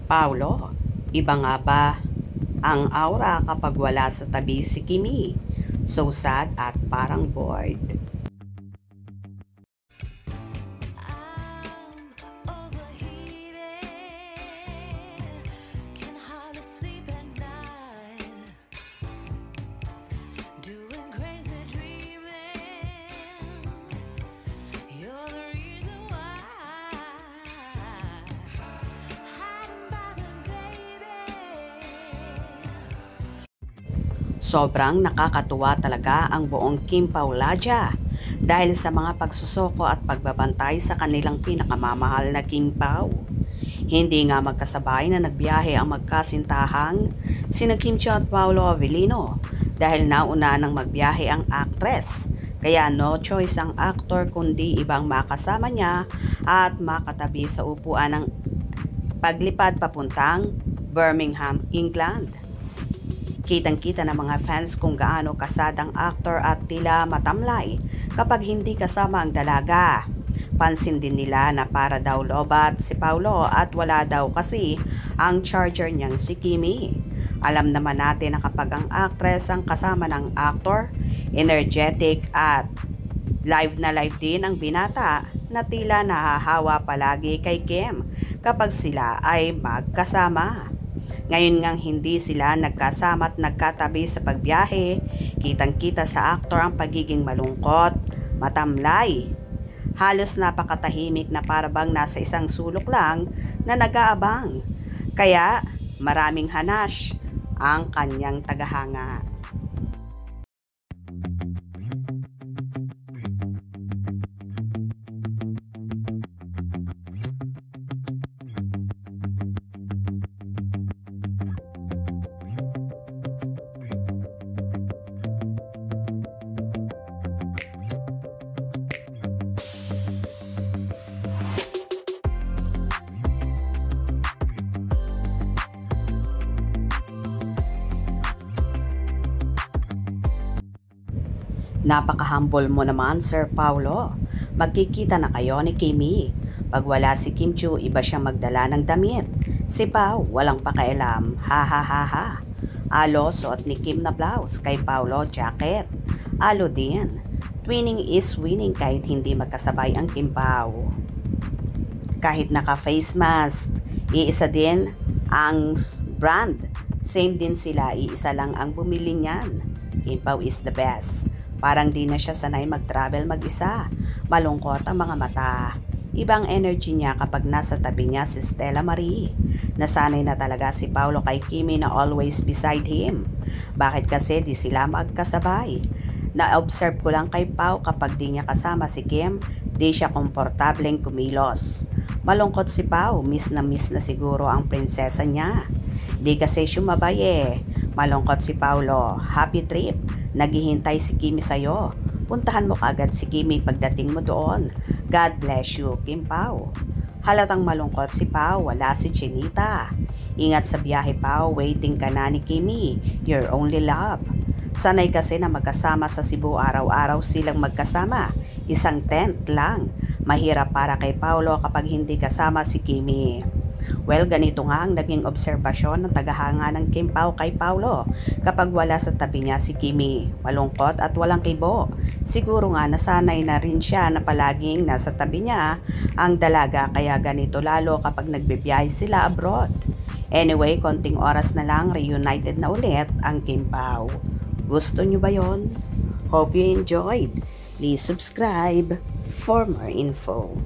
Paulo, iba nga ba ang aura kapag wala sa tabi si Kimi? So sad at parang bored. I'm overheated, can hardly sleep at night, doing crazy dreaming. You're the reason why, hiding by the baby. Sobrang nakakatuwa talaga ang buong Kim Paulaja dahil sa mga pagsusoko at pagbabantay sa kanilang pinakamamahal na Kim Pao. Hindi nga magkasabay na nagbiyahe ang magkasintahang sina Kim Chiu at Paolo Avellino dahil nauna nang magbiyahe ang actress. Kaya no choice ang actor kundi ibang makasama niya at makatabi sa upuan ng paglipad papuntang Birmingham, England. Kitang-kita ng mga fans kung gaano kasadang actor at tila matamlay kapag hindi kasama ang dalaga. Pansin din nila na para daw lobat si Paulo at wala daw kasi ang charger niyang si Kimi. Alam naman natin na kapag ang actress ang kasama ng actor, energetic at live na live din ang binata na tila nahahawa palagi kay Kim kapag sila ay magkasama. Ngayon ngang hindi sila nagkasama at nagkatabi sa pagbiyahe, kitang-kita sa aktor ang pagiging malungkot, matamlay. Halos napakatahimik na parabang nasa isang sulok lang na nag-aabang. Kaya maraming hanash ang kanyang tagahanga. Napaka-humble mo naman, Sir Paulo. Magkikita na kayo ni Kimi. Pag wala si Kim Chiu, iba siyang magdala ng damit. Si Pao, walang pakialam. Ha ha ha ha. Alo, suot ni Kim na blouse. Kay Paulo, jacket. Alo din. Twinning is winning kahit hindi magkasabay ang Kim Pao. Kahit naka-face mask, iisa din ang brand. Same din sila, iisa lang ang bumili niyan. Kim Pao is the best. Parang di na siya sanay mag-travel mag-isa. Malungkot ang mga mata. Ibang energy niya kapag nasa tabi niya si Stella Marie. Nasanay na talaga si Paulo kay Kimi na always beside him. Bakit kasi di sila magkasabay? Na-observe ko lang kay Pao kapag di niya kasama si Kim, di siya komportableng kumilos. Malungkot si Pao, miss na siguro ang prinsesa niya. Di kasi sumabay eh. Malungkot si Paulo. Happy trip. Naghihintay si Kimi sa'yo. Puntahan mo kaagad si Kimi pagdating mo doon. God bless you, Kim Pao. Halatang malungkot si Pao, wala si Chinita. Ingat sa biyahe, Pao. Waiting ka na ni Kimi. Your only love. Sanay kasi na magkasama sa Cebu, araw-araw silang magkasama. Isang tent lang. Mahirap para kay Paulo kapag hindi kasama si Kimi. Well, ganito nga ang naging obserbasyon ng tagahanga ng Kim Pao kay Paulo kapag wala sa tabi niya si Kimi. Malungkot at walang kibo. Siguro nga nasanay na rin siya na palaging nasa tabi niya ang dalaga kaya ganito lalo kapag nagbibiyahe sila abroad. Anyway, konting oras na lang reunited na ulit ang Kim Pao. Gusto nyo ba yon? Hope you enjoyed. Please subscribe for more info.